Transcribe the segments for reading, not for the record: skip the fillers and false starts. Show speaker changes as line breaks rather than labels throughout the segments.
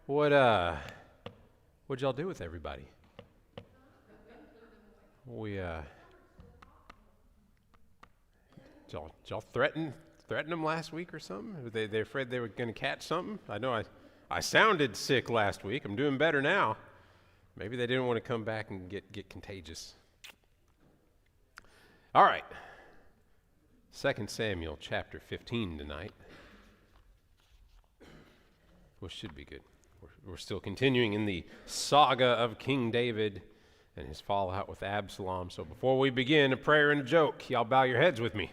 What'd y'all do with everybody? Did y'all threaten them last week or something? Were they afraid they were going to catch something? I know I sounded sick last week. I'm doing better now. Maybe they didn't want to come back and get contagious. All right. 2 Samuel chapter 15 tonight. Which should be good. We're still continuing in the saga of King David and his fallout with Absalom. So before we begin, a prayer and a joke. Y'all bow your heads with me.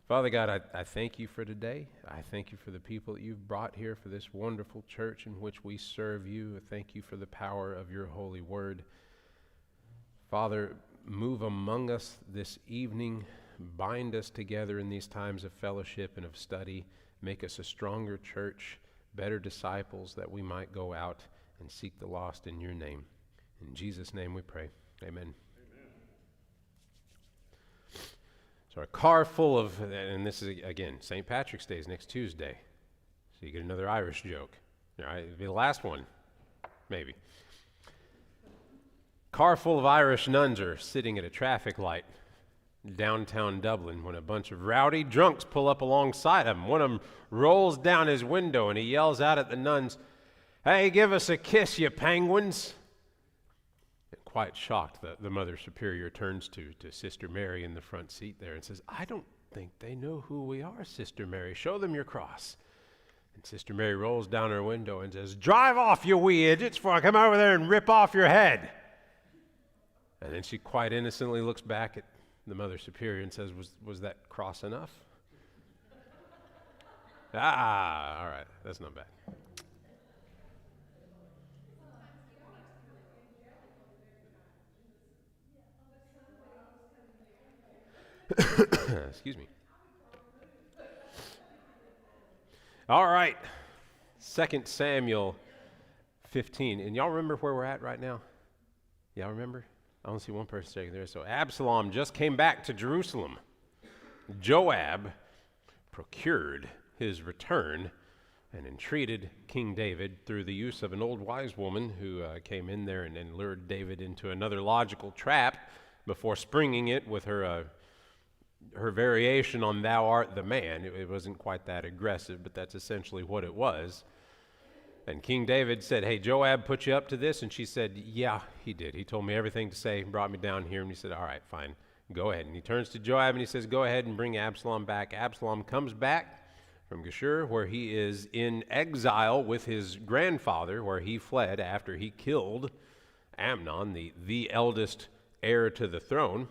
Father God, I thank you for today. I thank you for the people that you've brought here for this wonderful church in which we serve you. I thank you for the power of your holy word. Father, move among us this evening. Bind us together in these times of fellowship and of study. Make us a stronger church, better disciples, that we might go out and seek the lost in your name. In Jesus' name we pray. Amen. So a car full of, and this is, again, St. Patrick's Day is next Tuesday. So you get another Irish joke. All right, it'll be the last one, maybe. Car full of Irish nuns are sitting at a traffic light downtown Dublin when a bunch of rowdy drunks pull up alongside them. One of them rolls down his window and he yells out at the nuns, "Hey, give us a kiss, you penguins." And quite shocked, the Mother Superior turns to Sister Mary in the front seat there and says, "I don't think they know who we are, Sister Mary. Show them your cross." And Sister Mary rolls down her window and says, "Drive off, you wee idiots, before I come over there and rip off your head." And then she quite innocently looks back at the Mother Superior and says, was that cross enough? All right, that's not bad. Excuse me. All right, 2 Samuel 15. And y'all remember where we're at right now? Y'all remember? I don't see one person shaking there. So Absalom just came back to Jerusalem. Joab procured his return and entreated King David through the use of an old wise woman who came in there and lured David into another logical trap before springing it with her variation on "thou art the man." It wasn't quite that aggressive, but that's essentially what it was. And King David said, "Hey, Joab put you up to this?" And she said, "Yeah, he did. He told me everything to say, brought me down here." And he said, "All right, fine, go ahead." And he turns to Joab and he says, "Go ahead and bring Absalom back." Absalom comes back from Geshur, where he is in exile with his grandfather, where he fled after he killed Amnon, the eldest heir to the throne.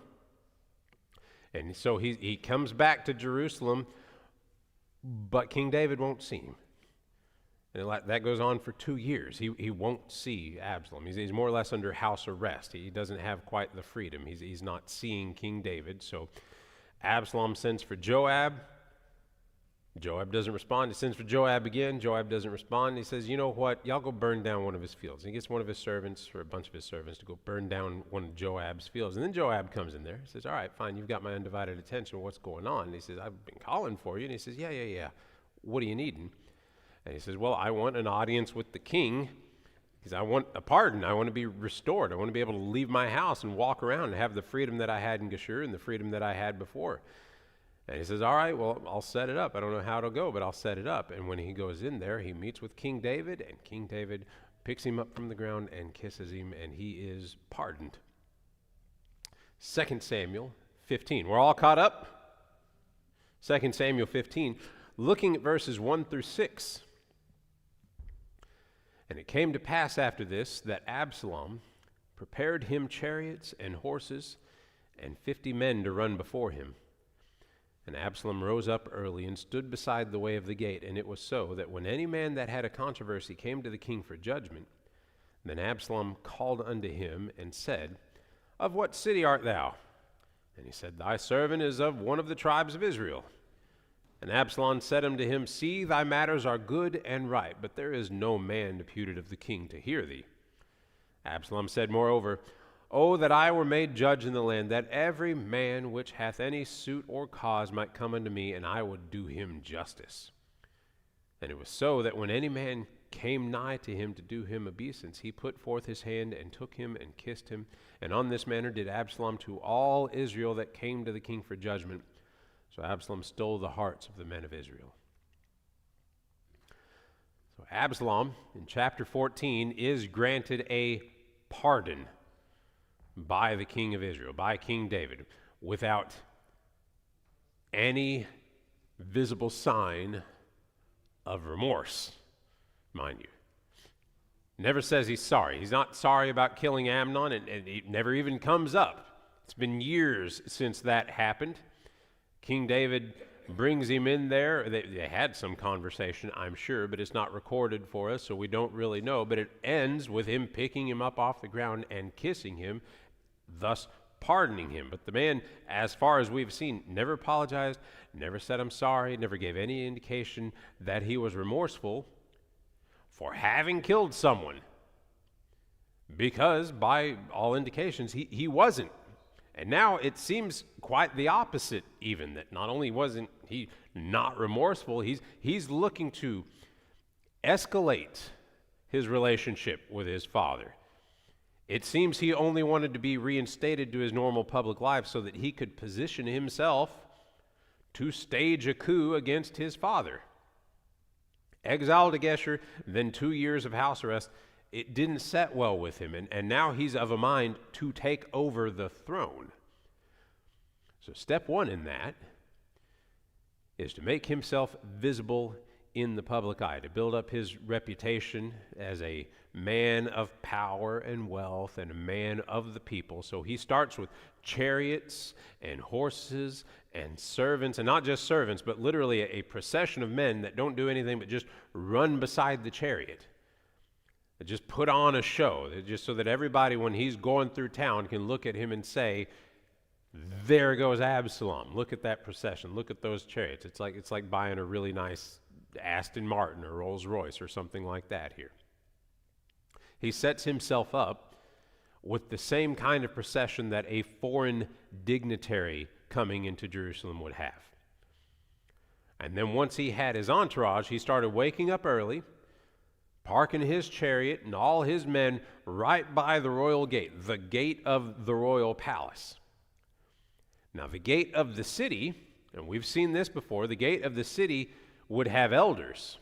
And so he comes back to Jerusalem, but King David won't see him. And that goes on for 2 years. He won't see Absalom. He's more or less under house arrest. He doesn't have quite the freedom. He's not seeing King David. So Absalom sends for Joab. Joab doesn't respond. He sends for Joab again. Joab doesn't respond. He says, "You know what? Y'all go burn down one of his fields." And he gets one of his servants, or a bunch of his servants, to go burn down one of Joab's fields. And then Joab comes in there. He says, "All right, fine. You've got my undivided attention. What's going on?" And he says, "I've been calling for you." And he says, Yeah. What are you needing?" And he says, "Well, I want an audience with the king because I want a pardon. I want to be restored. I want to be able to leave my house and walk around and have the freedom that I had in Geshur and the freedom that I had before." And he says, "All right, well, I'll set it up. I don't know how it'll go, but I'll set it up." And when he goes in there, he meets with King David, and King David picks him up from the ground and kisses him, and he is pardoned. 2 Samuel 15. We're all caught up? 2 Samuel 15, looking at verses 1 through 6. "And it came to pass after this that Absalom prepared him chariots and horses and 50 men to run before him. And Absalom rose up early and stood beside the way of the gate. And it was so that when any man that had a controversy came to the king for judgment, then Absalom called unto him and said, Of what city art thou? And he said, Thy servant is of one of the tribes of Israel. And Absalom said unto him, See, thy matters are good and right, but there is no man deputed of the king to hear thee. Absalom said moreover, Oh, that I were made judge in the land, that every man which hath any suit or cause might come unto me, and I would do him justice. And it was so that when any man came nigh to him to do him obeisance, he put forth his hand and took him and kissed him. And on this manner did Absalom to all Israel that came to the king for judgment. So Absalom stole the hearts of the men of Israel. So Absalom, in chapter 14, is granted a pardon by the king of Israel, by King David, without any visible sign of remorse, mind you. Never says he's sorry. He's not sorry about killing Amnon, and it never even comes up. It's been years since that happened. King David brings him in there. They had some conversation, I'm sure, but it's not recorded for us, so we don't really know. But it ends with him picking him up off the ground and kissing him, thus pardoning him. But the man, as far as we've seen, never apologized, never said I'm sorry, never gave any indication that he was remorseful for having killed someone. Because by all indications, he wasn't. And now it seems quite the opposite even, that not only wasn't he not remorseful, he's looking to escalate his relationship with his father. It seems he only wanted to be reinstated to his normal public life so that he could position himself to stage a coup against his father. Exiled to Geshur, then 2 years of house arrest. It didn't set well with him, and now he's of a mind to take over the throne. So step one in that is to make himself visible in the public eye, to build up his reputation as a man of power and wealth and a man of the people. So he starts with chariots and horses and servants, and not just servants, but literally a procession of men that don't do anything but just run beside the chariot. They just put on a show, just so that everybody, when he's going through town, can look at him and say, there goes Absalom. Look at that procession. Look at those chariots. It's like buying a really nice Aston Martin or Rolls Royce or something like that here. He sets himself up with the same kind of procession that a foreign dignitary coming into Jerusalem would have. And then once he had his entourage, he started waking up early, parking his chariot and all his men right by the royal gate, the gate of the royal palace. Now, the gate of the city, and we've seen this before, the gate of the city would have elders.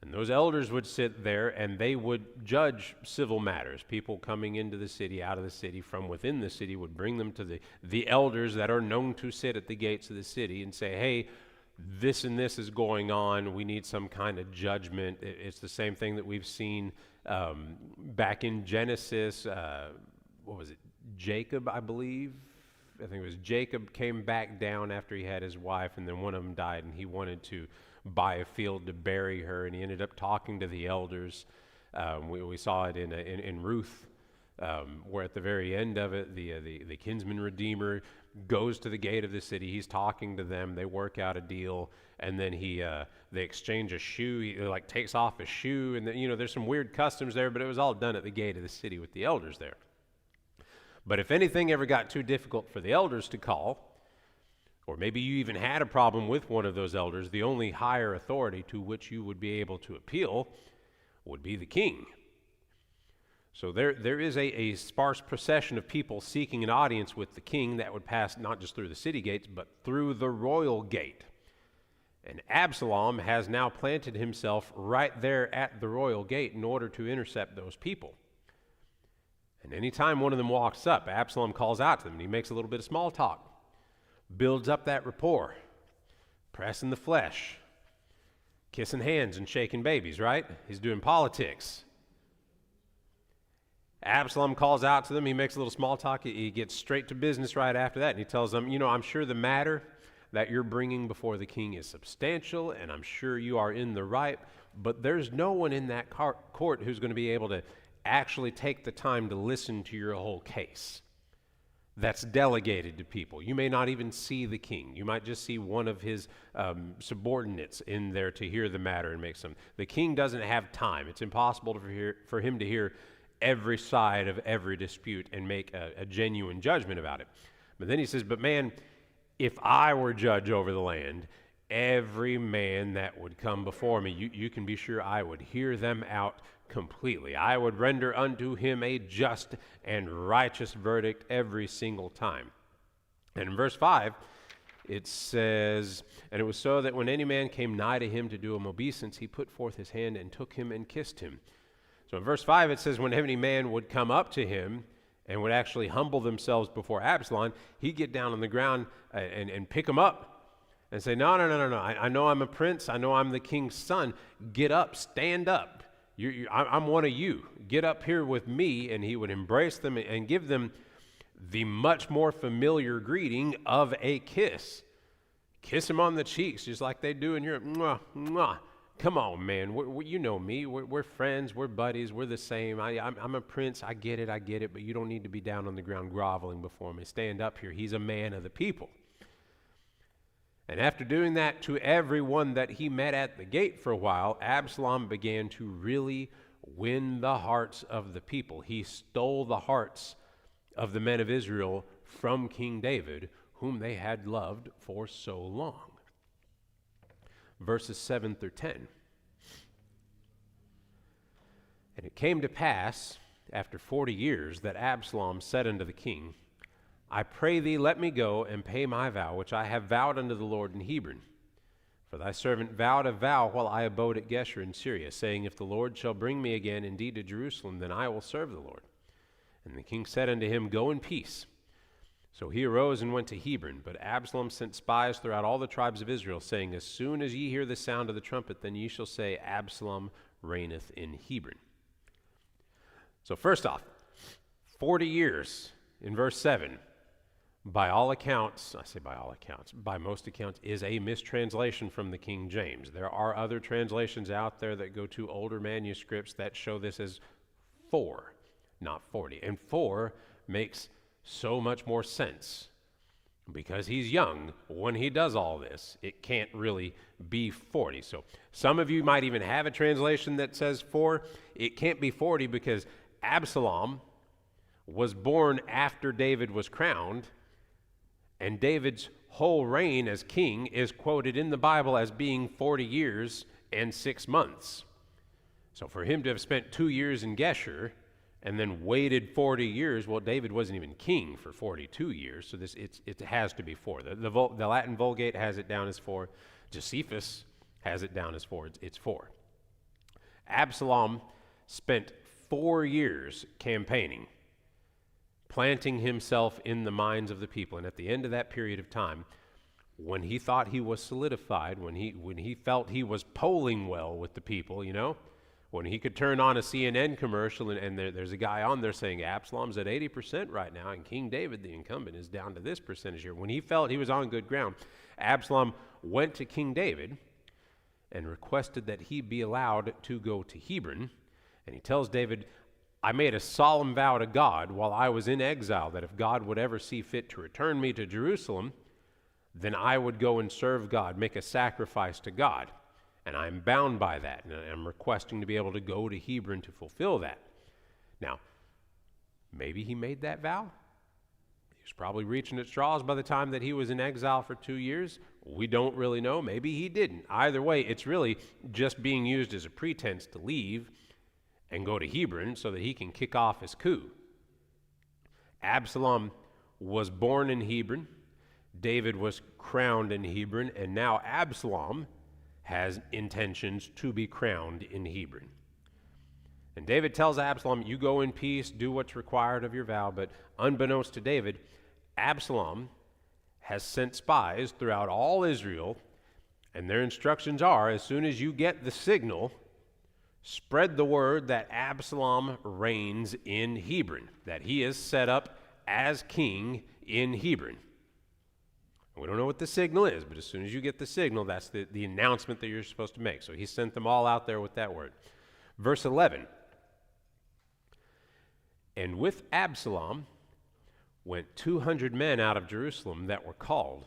And those elders would sit there and they would judge civil matters. People coming into the city, out of the city, from within the city would bring them to the elders that are known to sit at the gates of the city and say, hey, this and this is going on. We need some kind of judgment. It's the same thing that we've seen back in Genesis. What was it? Jacob, I believe. I think it was Jacob came back down after he had his wife, and then one of them died, and he wanted to buy a field to bury her, and he ended up talking to the elders. We saw it in Ruth, where at the very end of it, the kinsman redeemer goes to the gate of the city. He's talking to them. They work out a deal, and then they exchange a shoe. He takes off a shoe, and then, there's some weird customs there, but it was all done at the gate of the city with the elders there. But if anything ever got too difficult for the elders to call, or maybe you even had a problem with one of those elders, the only higher authority to which you would be able to appeal would be the king. So there is a sparse procession of people seeking an audience with the king that would pass not just through the city gates, but through the royal gate. And Absalom has now planted himself right there at the royal gate in order to intercept those people. And anytime one of them walks up, Absalom calls out to them, and he makes a little bit of small talk, builds up that rapport, pressing the flesh, kissing hands and shaking babies, right? He's doing politics. Absalom calls out to them. He makes a little small talk. He gets straight to business right after that, and he tells them, I'm sure the matter that you're bringing before the king is substantial, and I'm sure you are in the right, but there's no one in that court who's going to be able to actually take the time to listen to your whole case. That's delegated to people. You may not even see the king. You might just see one of his subordinates in there to hear the matter and make some. The king doesn't have time. It's impossible for him to hear every side of every dispute and make a genuine judgment about it. But then he says, but man, if I were judge over the land every man that would come before me, you can be sure I would hear them out completely. I would render unto him a just and righteous verdict every single time. And in verse 5, it says, and it was so that when any man came nigh to him to do him obeisance, he put forth his hand and took him and kissed him. So in verse 5, it says, when any man would come up to him and would actually humble themselves before Absalom, he'd get down on the ground and pick him up and say, no. I know I'm a prince. I know I'm the king's son. Get up, stand up. I'm one of you. Get up here with me. And he would embrace them and give them the much more familiar greeting of a kiss. Kiss him on the cheeks, just like they do in Europe. Mwah, mwah. Come on, man. You know me. We're friends. We're buddies. We're the same. I'm a prince. I get it, but you don't need to be down on the ground groveling before me. Stand up here. He's a man of the people. And after doing that to everyone that he met at the gate for a while, Absalom began to really win the hearts of the people. He stole the hearts of the men of Israel from King David, whom they had loved for so long. Verses 7 through 10. And it came to pass, after 40 years, that Absalom said unto the king, I pray thee, let me go and pay my vow, which I have vowed unto the Lord in Hebron. For thy servant vowed a vow while I abode at Geshur in Syria, saying, If the Lord shall bring me again indeed to Jerusalem, then I will serve the Lord. And the king said unto him, Go in peace. So he arose and went to Hebron. But Absalom sent spies throughout all the tribes of Israel, saying, As soon as ye hear the sound of the trumpet, then ye shall say, Absalom reigneth in Hebron. So first off, 40 years in verse 7. By all accounts, I say by all accounts, by most accounts, is a mistranslation from the King James. There are other translations out there that go to older manuscripts that show this as 4, not 40. And 4 makes so much more sense because he's young when he does all this. It can't really be 40. So some of you might even have a translation that says 4. It can't be 40 because Absalom was born after David was crowned. And David's whole reign as king is quoted in the Bible as being 40 years and 6 months. So for him to have spent 2 years in Geshur and then waited 40 years, well, David wasn't even king for 42 years, so it has to be 4. The Latin Vulgate has it down as 4. Josephus has it down as 4. It's 4. Absalom spent 4 years campaigning, planting himself in the minds of the people. And at the end of that period of time, when he thought he was solidified, when he felt he was polling well with the people, when he could turn on a CNN commercial and there's a guy on there saying Absalom's at 80% right now and King David, the incumbent, is down to this percentage here. When he felt he was on good ground, Absalom went to King David and requested that he be allowed to go to Hebron. And he tells David, I made a solemn vow to God while I was in exile that if God would ever see fit to return me to Jerusalem, then I would go and serve God, make a sacrifice to God. And I'm bound by that, and I'm requesting to be able to go to Hebron to fulfill that. Now, maybe he made that vow. He was probably reaching at straws by the time that he was in exile for 2 years. We don't really know. Maybe he didn't. Either way, it's really just being used as a pretense to leave and go to Hebron so that he can kick off his coup. Absalom was born in Hebron. David was crowned in Hebron, and now Absalom has intentions to be crowned in Hebron. And David tells Absalom, you go in peace, do what's required of your vow, but unbeknownst to David, Absalom has sent spies throughout all Israel, and their instructions are, as soon as you get the signal, spread the word that Absalom reigns in Hebron, that he is set up as king in Hebron. We don't know what the signal is, but as soon as you get the signal, that's the announcement that you're supposed to make. So he sent them all out there with that word. Verse 11, and with Absalom went 200 men out of Jerusalem that were called,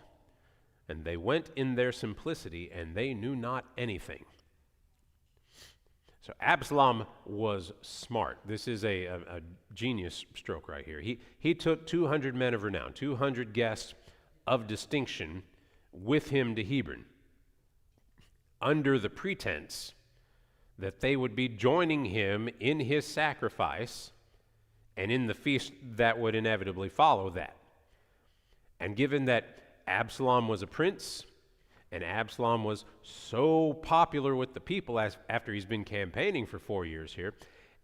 and they went in their simplicity, and they knew not anything. So Absalom was smart. This is a genius stroke right here. He took 200 men of renown, 200 guests of distinction with him to Hebron. under the pretense that they would be joining him in his sacrifice and in the feast that would inevitably follow that. And given that Absalom was a prince, and Absalom was so popular with the people after he's been campaigning for 4 years here,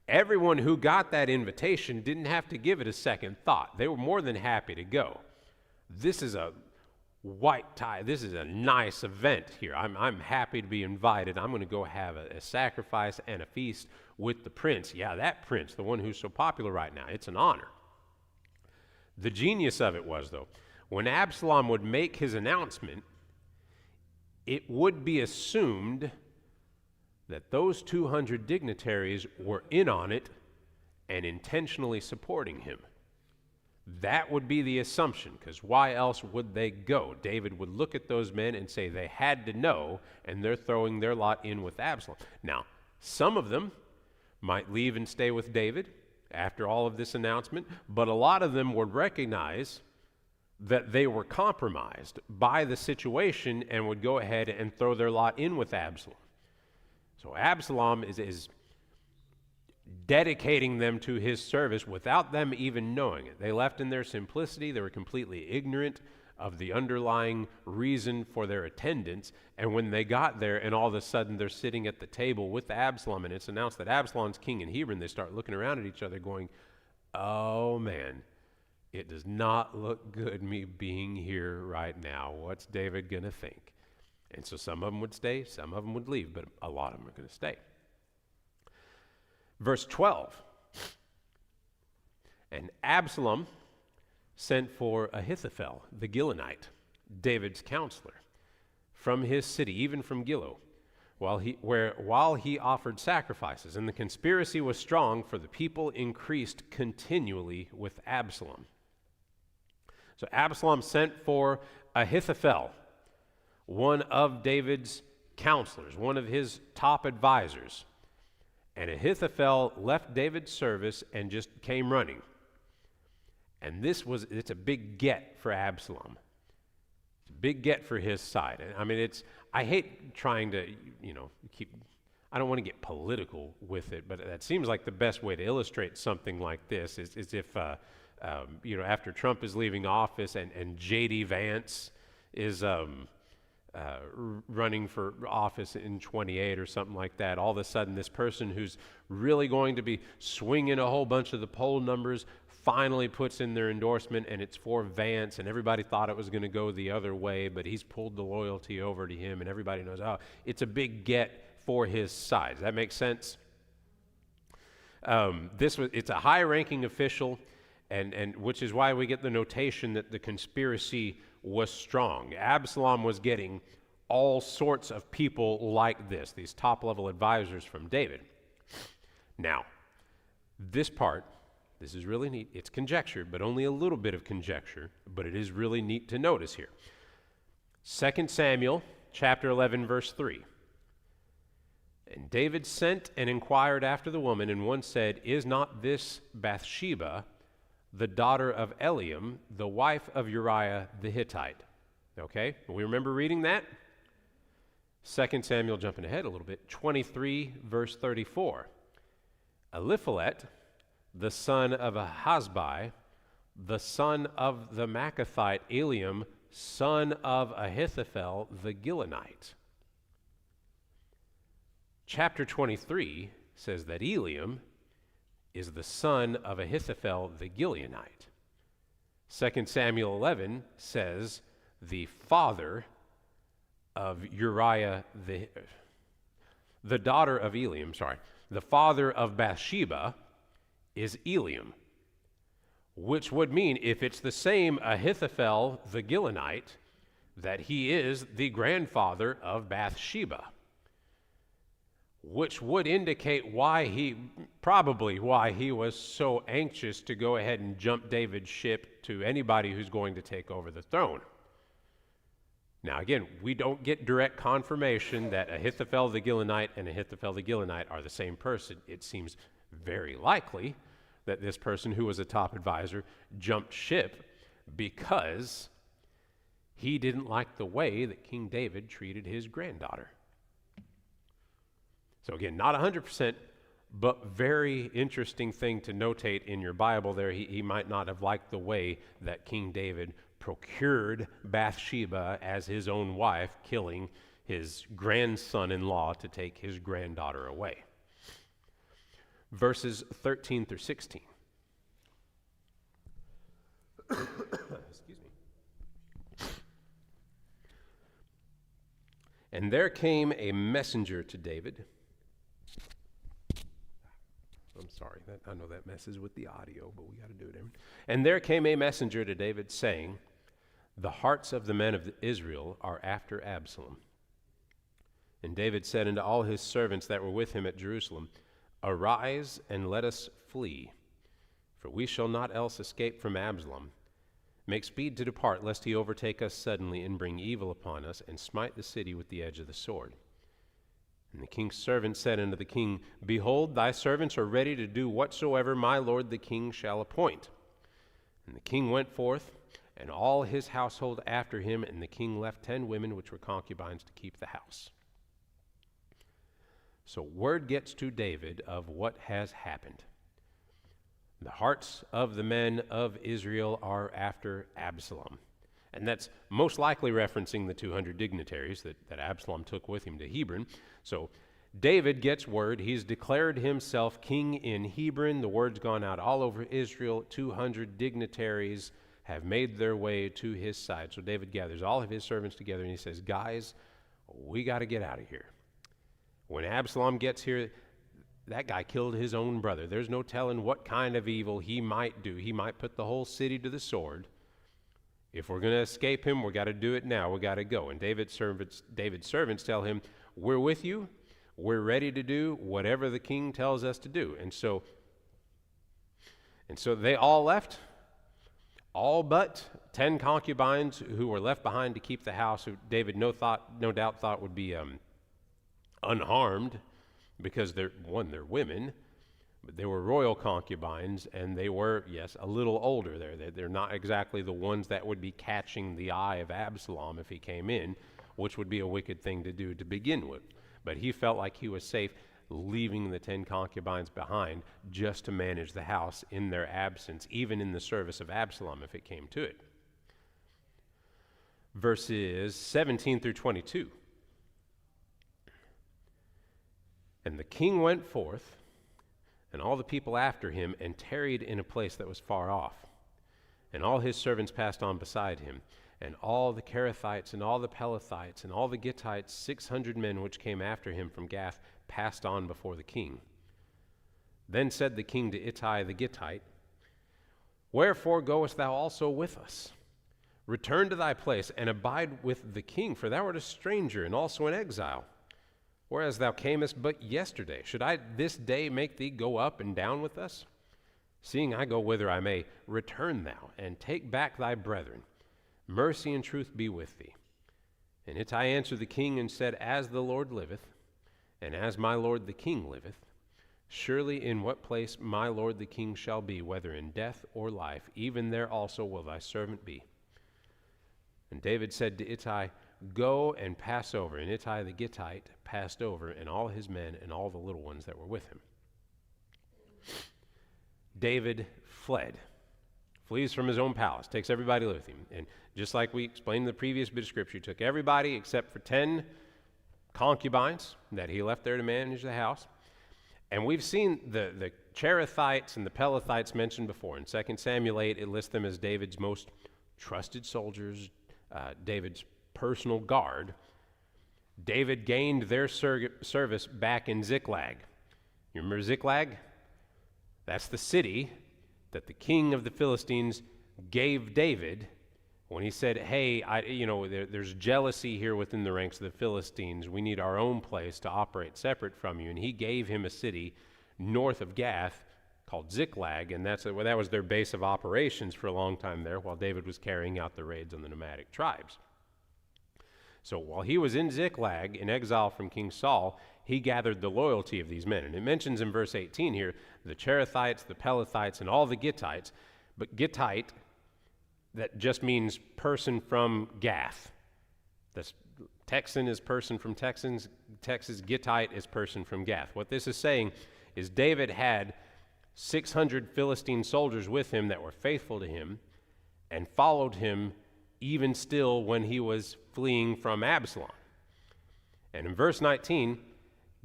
everyone who got that invitation didn't have to give it a second thought. They were more than happy to go. This is a white tie. This is a nice event here. I'm happy to be invited. I'm going to go have a sacrifice and a feast with the prince. Yeah, that prince, the one who's so popular right now. It's an honor. The genius of it was, though, when Absalom would make his announcement, it would be assumed that those 200 dignitaries were in on it and intentionally supporting him. That would be the assumption, because why else would they go? David would look at those men and say they had to know, and they're throwing their lot in with Absalom. Now, some of them might leave and stay with David after all of this announcement, but a lot of them would recognize that they were compromised by the situation and would go ahead and throw their lot in with Absalom. So Absalom is dedicating them to his service without them even knowing it. They left in their simplicity. They were completely ignorant of the underlying reason for their attendance. And when they got there and all of a sudden they're sitting at the table with Absalom and it's announced that Absalom's king in Hebron, they start looking around at each other going, oh man, it does not look good me being here right now. What's David going to think? And so some of them would stay, some of them would leave, but a lot of them are going to stay. Verse 12, and Absalom sent for Ahithophel, the Gilonite, David's counselor, from his city, even from Gilo, while he offered sacrifices. And the conspiracy was strong, for the people increased continually with Absalom. So Absalom sent for Ahithophel, one of David's counselors, one of his top advisors. And Ahithophel left David's service and just came running. And it's a big get for Absalom. It's a big get for his side. I mean, I hate trying to, I don't want to get political with it, but that seems like the best way to illustrate something like this is if, after Trump is leaving office and J.D. Vance is running for office in 28 or something like that, all of a sudden this person who's really going to be swinging a whole bunch of the poll numbers finally puts in their endorsement, and it's for Vance, and everybody thought it was going to go the other way, but he's pulled the loyalty over to him, and everybody knows, it's a big get for his side. Does that make sense? It's a high-ranking official, and which is why we get the notation that the conspiracy was strong. Absalom was getting all sorts of people like this, these top-level advisors from David. Now, this is really neat. It's conjecture, but only a little bit of conjecture, but it is really neat to notice here. 2 Samuel chapter 11, verse 3. And David sent and inquired after the woman, and one said, is not this Bathsheba, the daughter of Eliam, the wife of Uriah the Hittite? Okay, we remember reading that? 2 Samuel, jumping ahead a little bit, 23, verse 34. Eliphalet, the son of Ahasbai, the son of the Maacathite Eliam, son of Ahithophel the Gilonite. Chapter 23 says that Eliam is the son of Ahithophel the Gileonite. 2 Samuel 11 says the father of Uriah, the daughter of Eliam, the father of Bathsheba is Eliam, which would mean, if it's the same Ahithophel the Gilonite, that he is the grandfather of Bathsheba, which would indicate why he was so anxious to go ahead and jump David's ship to anybody who's going to take over the throne. Now again, we don't get direct confirmation that Ahithophel the Gilonite and Ahithophel the Gilonite are the same person. It seems very likely that this person who was a top advisor jumped ship because he didn't like the way that King David treated his granddaughter. So again, not 100%, but very interesting thing to notate in your Bible there. He might not have liked the way that King David procured Bathsheba as his own wife, killing his grandson-in-law to take his granddaughter away. Verses 13 through 16. Excuse me. And there came a messenger to David. I'm sorry, I know that messes with the audio, but we got to do it. And there came a messenger to David saying, the hearts of the men of Israel are after Absalom. And David said unto all his servants that were with him at Jerusalem, arise and let us flee, for we shall not else escape from Absalom. Make speed to depart, lest he overtake us suddenly and bring evil upon us, and smite the city with the edge of the sword. And the king's servant said unto the king, behold, thy servants are ready to do whatsoever my lord the king shall appoint. And the king went forth, and all his household after him, and the king left 10 women which were concubines to keep the house. So word gets to David of what has happened. The hearts of the men of Israel are after Absalom. And that's most likely referencing the 200 dignitaries that Absalom took with him to Hebron. So David gets word. He's declared himself king in Hebron. The word's gone out all over Israel. 200 dignitaries have made their way to his side. So David gathers all of his servants together and he says, guys, we got to get out of here. When Absalom gets here, that guy killed his own brother. There's no telling what kind of evil he might do. He might put the whole city to the sword. If we're going to escape him, we got to do it now. We got to go. And David's servants tell him, we're with you. We're ready to do whatever the king tells us to do. And so they all left, all but 10 concubines who were left behind to keep the house, who David no doubt thought would be unharmed, because they're women, but they were royal concubines, and they were, yes, a little older there. They're not exactly the ones that would be catching the eye of Absalom if he came in, which would be a wicked thing to do to begin with. But he felt like he was safe leaving the 10 concubines behind just to manage the house in their absence, even in the service of Absalom if it came to it. Verses 17 through 22. And the king went forth, and all the people after him, and tarried in a place that was far off. And all his servants passed on beside him, and all the Kerethites, and all the Pelethites, and all the Gittites, 600 men which came after him from Gath, passed on before the king. Then said the king to Ittai the Gittite, wherefore goest thou also with us? Return to thy place, and abide with the king, for thou art a stranger, and also an exile. Whereas thou camest but yesterday, should I this day make thee go up and down with us? Seeing I go whither I may, return thou, and take back thy brethren. Mercy and truth be with thee. And Ittai answered the king and said, as the Lord liveth, and as my lord the king liveth, surely in what place my lord the king shall be, whether in death or life, even there also will thy servant be. And David said to Ittai, go and pass over. And Ittai the Gittite passed over, and all his men and all the little ones that were with him. David flees from his own palace, takes everybody with him. And just like we explained in the previous bit of scripture, he took everybody except for 10 concubines that he left there to manage the house. And we've seen the Cherethites and the Pelethites mentioned before. In 2 Samuel 8, it lists them as David's most trusted soldiers, David's personal guard. David gained their service back in Ziklag. You remember Ziklag? That's the city that the king of the Philistines gave David when he said, hey, there's jealousy here within the ranks of the Philistines. We need our own place to operate separate from you. And he gave him a city north of Gath called Ziklag, and that was their base of operations for a long time there while David was carrying out the raids on the nomadic tribes. So while he was in Ziklag in exile from King Saul, he gathered the loyalty of these men. And it mentions in verse 18 here, the Cherethites, the Pelethites, and all the Gittites. But Gittite, that just means person from Gath. That's Texan is person from Texas. Gittite is person from Gath. What this is saying is David had 600 Philistine soldiers with him that were faithful to him and followed him even still when he was fleeing from Absalom. And in verse 19,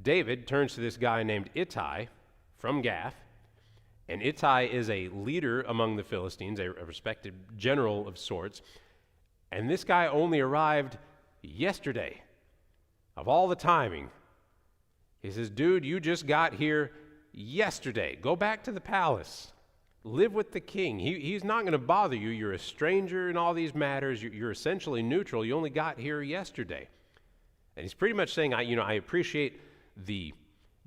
David turns to this guy named Ittai from Gath, and Ittai is a leader among the Philistines, a respected general of sorts, and this guy only arrived yesterday. Of all the timing, he says, dude, you just got here yesterday. Go back to the palace. Live with the king. He's not going to bother you. You're a stranger in all these matters. You're essentially neutral. You only got here yesterday. And he's pretty much saying, I appreciate the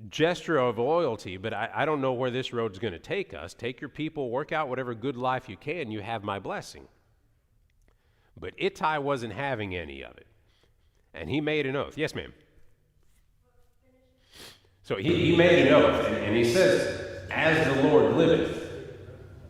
gesture of loyalty, but I don't know where this road's going to take us. Take your people, work out whatever good life you can. You have my blessing. But Ittai wasn't having any of it. And he made an oath. Yes, ma'am. So he made an oath, and he says, as the Lord liveth.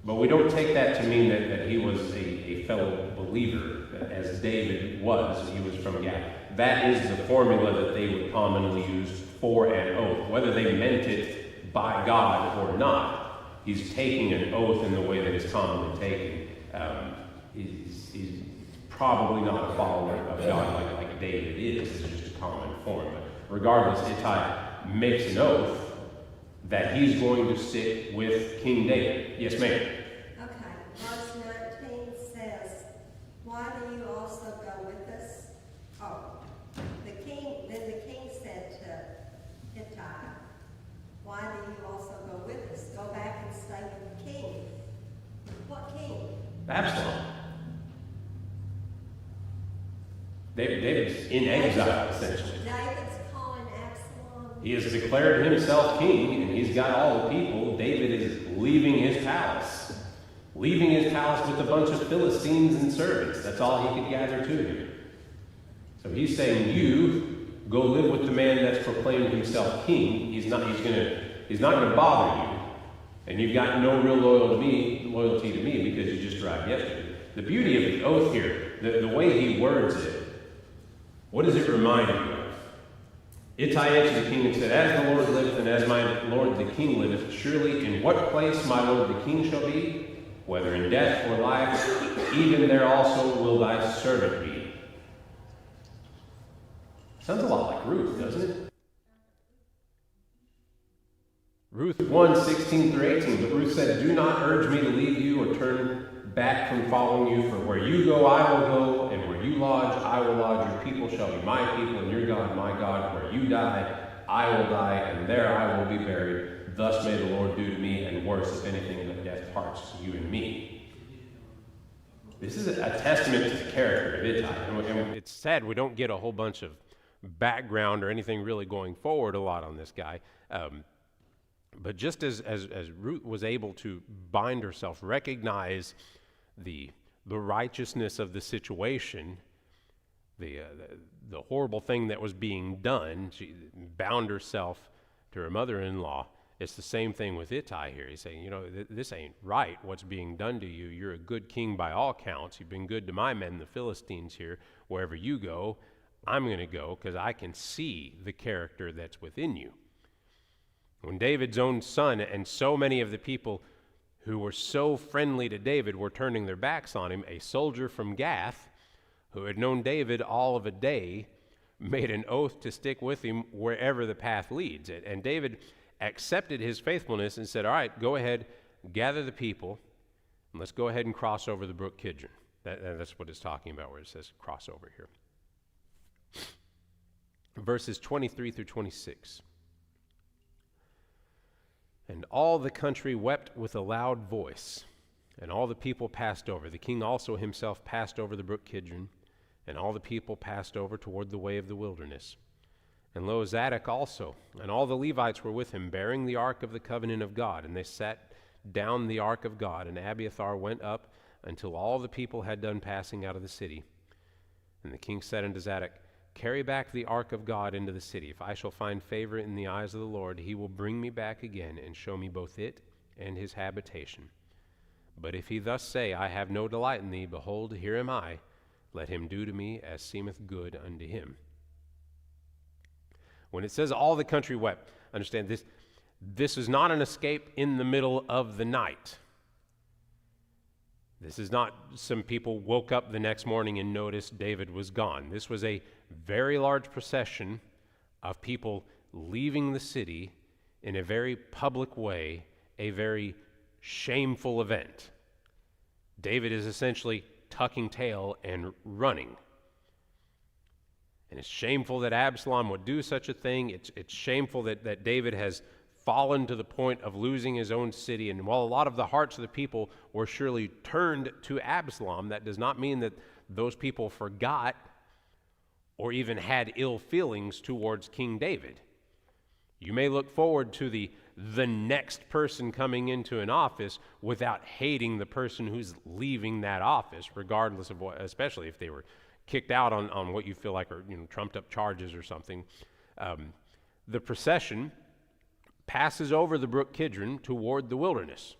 But we don't take that to mean that he was a fellow believer, as David was. He was from Gath. That is the formula that they would commonly use for an oath. Whether they meant it by God or not, he's taking an oath in the way that is commonly taken. He's probably not a follower of God like David is. It's just a common form. But regardless, Ittai makes an oath that he's going to stick with King David. Yes, ma'am.
Okay, verse 19 says, why do you also go with us? Oh, then the king said to Ittai, why do you also go with us? Go back and stay with the king. What king?
Absalom. David's in exile, essentially.
David's calling Absalom.
He has declared himself king, and he's got all the people. David is leaving his palace. Leaving his palace with a bunch of Philistines and servants. That's all he could gather to him. So he's saying, you go live with the man that's proclaimed himself king. He's not going to bother you. And you've got no real loyalty to me because you just arrived yesterday. The beauty of the oath here, the way he words it, what does it remind you of? Ittai answered the king and said, as the Lord liveth, and as my lord the king liveth, surely in what place my lord the king shall be, whether in death or life, even there also will thy servant be. Sounds a lot like Ruth, doesn't it? Ruth 1:16-18, but Ruth said, do not urge me to leave you or turn back from following you, for where you go I will go, and where you lodge I will lodge. Your people shall be my people, and your God my God. Where you die I will die, and there I will be buried. Thus may the Lord do to me, and worse, if anything, that death parts you and me. This is a testament to the character of Ittai. And it's sad we don't get a whole bunch of background or anything really going forward a lot on this guy. But just as Ruth was able to bind herself, recognize the righteousness of the situation, the horrible thing that was being done, she bound herself to her mother-in-law. It's the same thing with Ittai here. He's saying, this ain't right, what's being done to you. You're a good king by all counts. You've been good to my men, the Philistines here. Wherever you go, I'm going to go because I can see the character that's within you. When David's own son and so many of the people who were so friendly to David were turning their backs on him, a soldier from Gath, who had known David all of a day, made an oath to stick with him wherever the path leads. And David accepted his faithfulness and said, all right, go ahead, gather the people, and let's go ahead and cross over the brook Kidron. That's what it's talking about where it says cross over here. Verses 23-26. And all the country wept with a loud voice, and all the people passed over. The king also himself passed over the brook Kidron, and all the people passed over toward the way of the wilderness. And lo, Zadok also, and all the Levites were with him, bearing the ark of the covenant of God. And they sat down the ark of God, and Abiathar went up until all the people had done passing out of the city. And the king said unto Zadok, carry back the ark of God into the city. If I shall find favor in the eyes of the Lord, he will bring me back again and show me both it and his habitation. But if he thus say, I have no delight in thee, behold, here am I. Let him do to me as seemeth good unto him. When it says all the country wept, understand this. This is not an escape in the middle of the night. This is not some people woke up the next morning and noticed David was gone. This was a very large procession of people leaving the city in a very public way, a very shameful event. David is essentially tucking tail and running. And it's shameful that Absalom would do such a thing. It's shameful that David has fallen to the point of losing his own city. And while a lot of the hearts of the people were surely turned to Absalom, that does not mean that those people forgot or even had ill feelings towards King David. You may look forward to the next person coming into an office without hating the person who's leaving that office, regardless of what, especially if they were kicked out on what you feel like are trumped up charges or something. The procession passes over the brook Kidron toward the wilderness.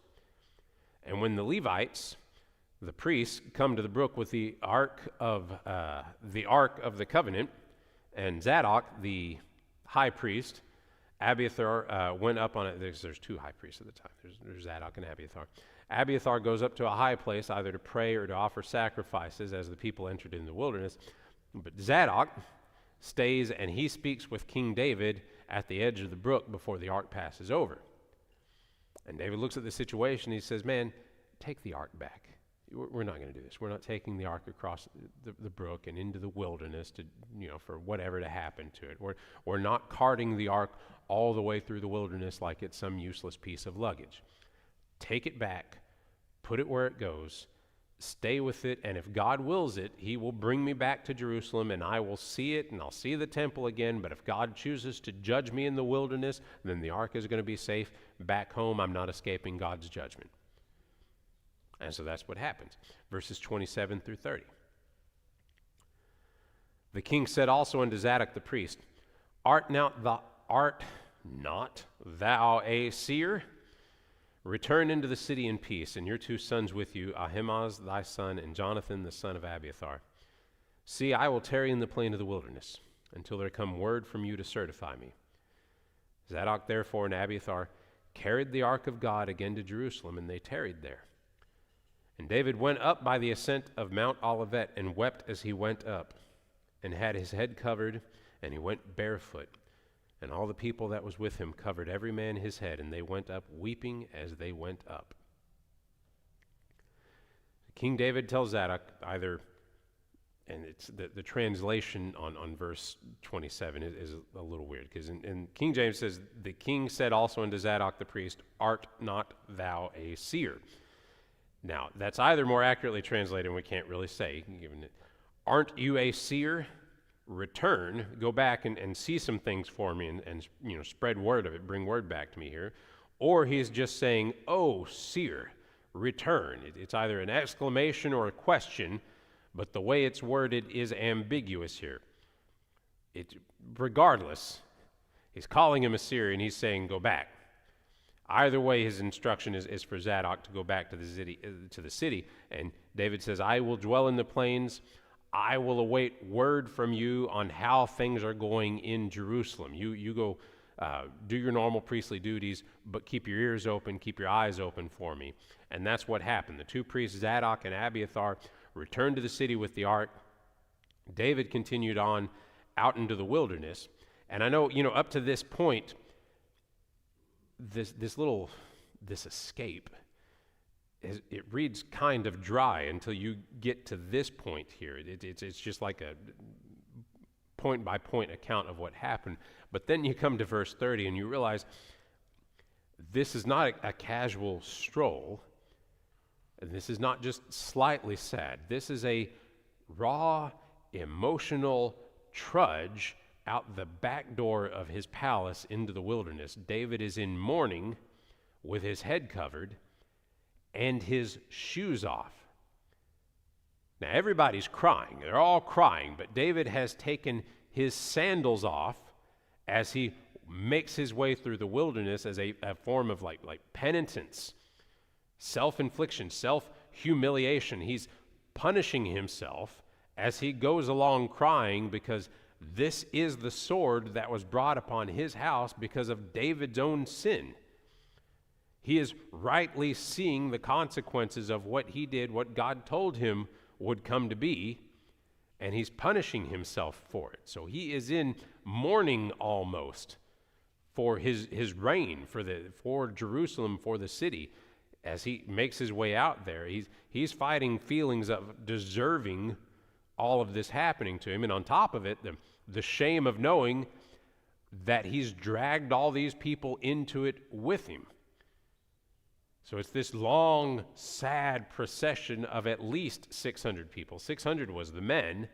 And when the Levites, the priests, come to the brook with the ark of the covenant, and Zadok, the high priest, Abiathar went up on it. There's two high priests at the time. There's Zadok and Abiathar. Abiathar goes up to a high place either to pray or to offer sacrifices as the people entered in the wilderness. But Zadok stays and he speaks with King David at the edge of the brook before the ark passes over. And David looks at the situation. He says, man, take the ark back. We're not going to do this. We're not taking the ark across the brook and into the wilderness to, for whatever to happen to it. We're not carting the ark all the way through the wilderness like it's some useless piece of luggage. Take it back, put it where it goes, stay with it, and if God wills it, he will bring me back to Jerusalem, and I will see it, and I'll see the temple again. But if God chooses to judge me in the wilderness, then the ark is going to be safe back home. I'm not escaping God's judgment. And so that's what happens. Verses 27 through 30. The king said also unto Zadok the priest, Art not thou a seer? Return into the city in peace, and your two sons with you, Ahimaaz thy son, and Jonathan the son of Abiathar. See, I will tarry in the plain of the wilderness, until there come word from you to certify me. Zadok therefore and Abiathar carried the ark of God again to Jerusalem, and they tarried there. And David went up by the ascent of Mount Olivet, and wept as he went up, and had his head covered, and he went barefoot. And all the people that was with him covered every man his head, and they went up weeping as they went up. King David tells Zadok either, and it's the translation on verse 27 is a little weird, because in King James says, the king said also unto Zadok the priest, Art not thou a seer? Now, that's either more accurately translated, and we can't really say, given it, aren't you a seer? Return, go back and see some things for me and spread word of it, bring word back to me here. Or he's just saying, oh, seer, return. It's either an exclamation or a question, but the way it's worded is ambiguous here. Regardless, he's calling him a seer and he's saying, go back. Either way, his instruction is for Zadok to go back to the city. And David says, I will dwell in the plains. I will await word from you on how things are going in Jerusalem. You go do your normal priestly duties, but keep your ears open, keep your eyes open for me. And that's what happened. The two priests, Zadok and Abiathar, returned to the city with the ark. David continued on out into the wilderness. And I know, up to this point, this escape, it reads kind of dry until you get to this point here. It's just like a point-by-point account of what happened. But then you come to verse 30 and you realize this is not a casual stroll. And this is not just slightly sad. This is a raw, emotional trudge out the back door of his palace into the wilderness. David is in mourning with his head covered and his shoes off. Now, everybody's crying. They're all crying, but David has taken his sandals off as he makes his way through the wilderness as a form of like penitence, self-infliction, self-humiliation. He's punishing himself as he goes along crying because This is the sword that was brought upon his house because of David's own sin. He is rightly seeing the consequences of what he did, what God told him would come to be, and he's punishing himself for it. So he is in mourning almost for his reign, for Jerusalem, for the city. As he makes his way out there, he's fighting feelings of deserving all of this happening to him, and on top of it, the shame of knowing that he's dragged all these people into it with him. So it's this long, sad procession of at least 600 people. 600 was the men.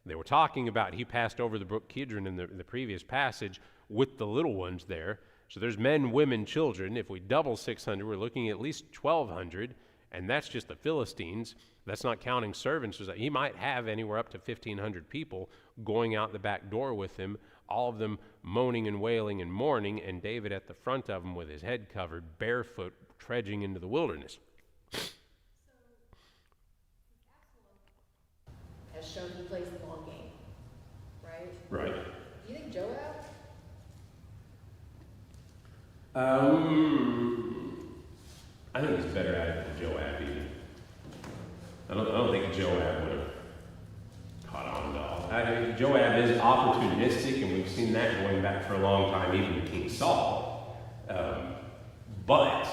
They were talking about, he passed over the brook Kidron in the previous passage with the little ones there. So there's men, women, children. If we double 600, we're looking at least 1,200, and that's just the Philistines. That's not counting servants. So he might have anywhere up to 1,500 people going out the back door with him, all of them moaning and wailing and mourning, and David at the front of them with his head covered, barefoot, trudging into the wilderness.
Has shown he plays the long game, right?
Right.
Do you think Joab?
I think he's better at it than Joab even. I don't think Joab would have caught on at all. I think Joab is opportunistic, and we've seen that going back for a long time, even to King Saul. But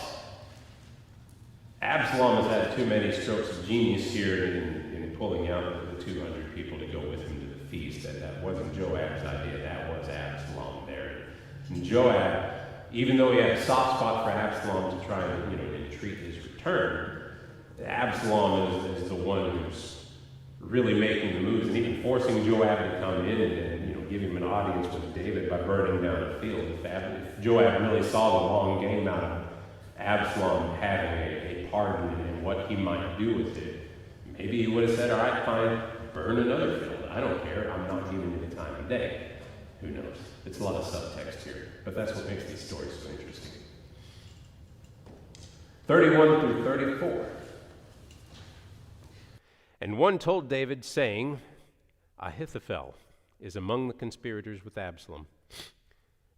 Absalom has had too many strokes of genius here in pulling out the 200 people to go with him to the feast. That wasn't Joab's idea. That was Absalom there. And Joab, even though he had a soft spot for Absalom to try and entreat his return, Absalom is the one who's really making the moves and even forcing Joab to come in and give him an audience with David by burning down the field. If Joab really saw the long game out of Absalom having a pardon and what he might do with it, maybe he would have said, all right, fine, burn another field. I don't care. I'm not giving you the time of day. Who knows? It's a lot of subtext here, but that's what makes these stories so interesting. 31 through 34. And one told David, saying, Ahithophel is among the conspirators with Absalom.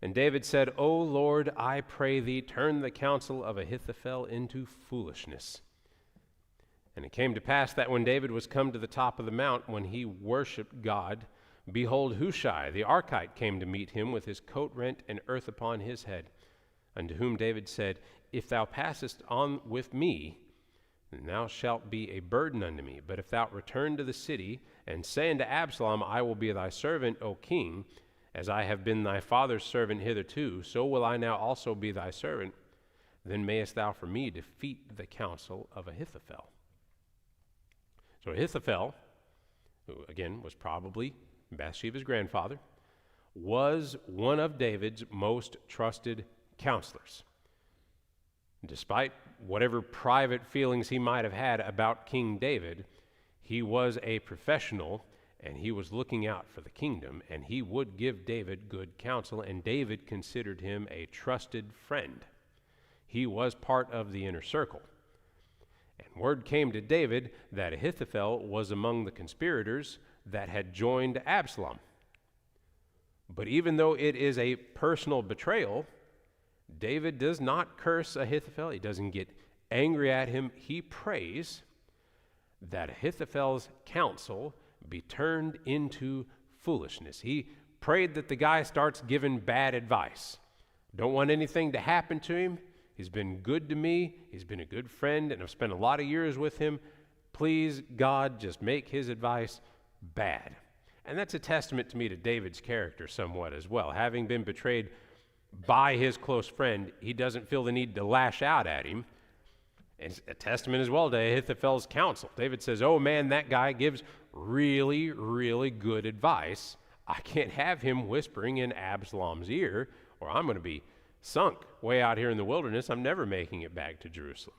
And David said, O Lord, I pray thee, turn the counsel of Ahithophel into foolishness. And it came to pass that when David was come to the top of the mount, when he worshipped God, behold, Hushai the Archite came to meet him with his coat rent and earth upon his head. Unto whom David said, If thou passest on with me, then thou shalt be a burden unto me. But if thou return to the city, and say unto Absalom, I will be thy servant, O king, as I have been thy father's servant hitherto, so will I now also be thy servant. Then mayest thou for me defeat the counsel of Ahithophel. So Ahithophel, who again was probably Bathsheba's grandfather, was one of David's most trusted counselors. Despite whatever private feelings he might have had about King David, he was a professional, and he was looking out for the kingdom, and he would give David good counsel, and David considered him a trusted friend. He was part of the inner circle. And word came to David that Ahithophel was among the conspirators that had joined Absalom. But even though it is a personal betrayal, David does not curse Ahithophel. He doesn't get angry at him. He prays that Ahithophel's counsel be turned into foolishness. He prayed that the guy starts giving bad advice. Don't want anything to happen to him. He's been good to me. He's been a good friend, and I've spent a lot of years with him. Please, God, just make his advice bad. And that's a testament to me to David's character somewhat as well. Having been betrayed by his close friend, he doesn't feel the need to lash out at him. It's a testament as well to Ahithophel's counsel. David says, oh man, that guy gives really, really good advice. I can't have him whispering in Absalom's ear, or I'm going to be sunk way out here in the wilderness. I'm never making it back to Jerusalem.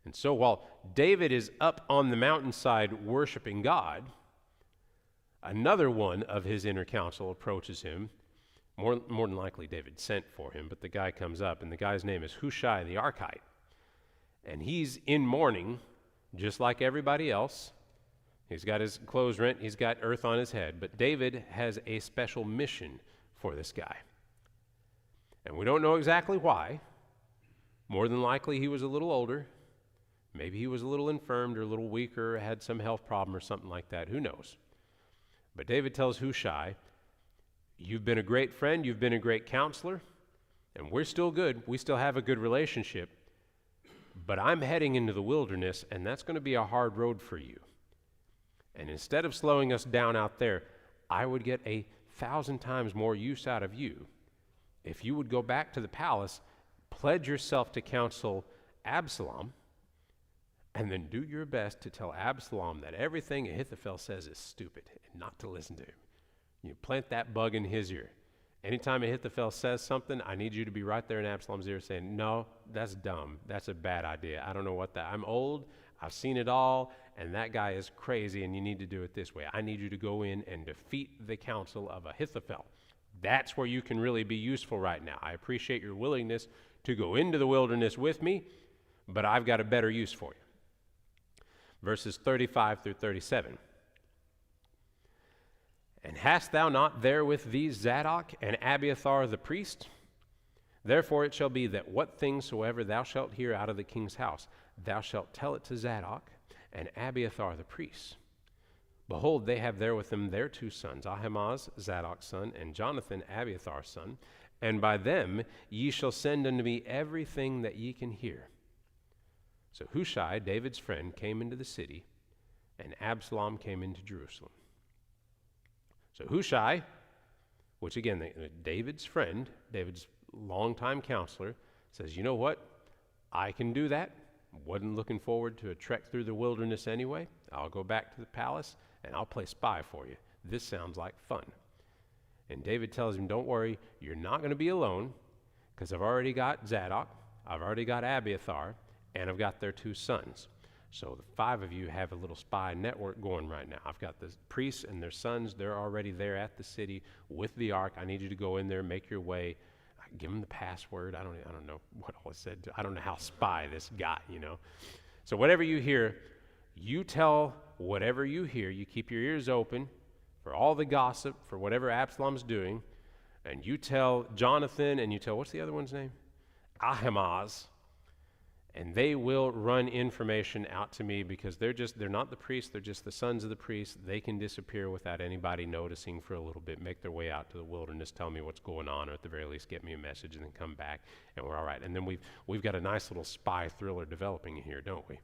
And so while David is up on the mountainside worshiping God, another one of his inner council approaches him. More than likely David sent for him, but the guy comes up, and the guy's name is Hushai the Archite. And he's in mourning, just like everybody else. He's got his clothes rent. He's got earth on his head. But David has a special mission for this guy. And we don't know exactly why. More than likely, he was a little older. Maybe he was a little infirmed or a little weaker, or had some health problem or something like that. Who knows? But David tells Hushai, you've been a great friend. You've been a great counselor. And we're still good. We still have a good relationship. But I'm heading into the wilderness, and that's going to be a hard road for you. And instead of slowing us down out there, I would get 1,000 times more use out of you if you would go back to the palace, pledge yourself to counsel Absalom, and then do your best to tell Absalom that everything Ahithophel says is stupid and not to listen to him. You plant that bug in his ear. Anytime Ahithophel says something, I need you to be right there in Absalom's ear saying, no, that's dumb. That's a bad idea. I don't know what that, I'm old, I've seen it all, and that guy is crazy, and you need to do it this way. I need you to go in and defeat the counsel of Ahithophel. That's where you can really be useful right now. I appreciate your willingness to go into the wilderness with me, but I've got a better use for you. Verses 35 through 37. And hast thou not there with thee Zadok and Abiathar the priest? Therefore it shall be that what things soever thou shalt hear out of the king's house, thou shalt tell it to Zadok and Abiathar the priests. Behold, they have there with them their 2 sons, Ahimaaz, Zadok's son, and Jonathan, Abiathar's son, and by them ye shall send unto me everything that ye can hear. So Hushai, David's friend, came into the city, and Absalom came into Jerusalem. So Hushai, which again, David's friend, David's longtime counselor, says, you know what? I can do that. Wasn't looking forward to a trek through the wilderness anyway. I'll go back to the palace, and I'll play spy for you. This sounds like fun. And David tells him, don't worry, you're not going to be alone, because I've already got Zadok, I've already got Abiathar, and I've got their 2 sons. So the 5 of you have a little spy network going right now. I've got the priests and their sons. They're already there at the city with the ark. I need you to go in there, make your way. Give them the password. I don't know what all it said. I don't know how spy this got, you know. So whatever you hear, you tell whatever you hear. You keep your ears open for all the gossip, for whatever Absalom's doing. And you tell Jonathan, and you tell, what's the other one's name? Ahimaaz. And they will run information out to me because they're not the priests, they're just the sons of the priests. They can disappear without anybody noticing for a little bit, make their way out to the wilderness, tell me what's going on, or at the very least get me a message and then come back, and we're all right. And then we've got a nice little spy thriller developing here, don't we?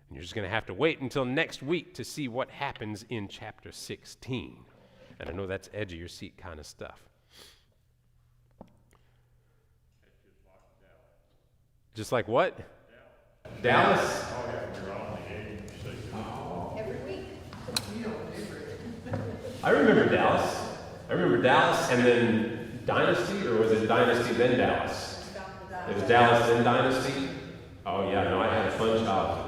And you're just going to have to wait until next week to see what happens in chapter 16. And I know that's edge of your seat kind of stuff. Just like what? Dallas?
Every week.
I remember Dallas. And then Dynasty, or was it Dynasty then Dallas? It was Dallas then Dynasty? Oh yeah, no, I had a fun childhood.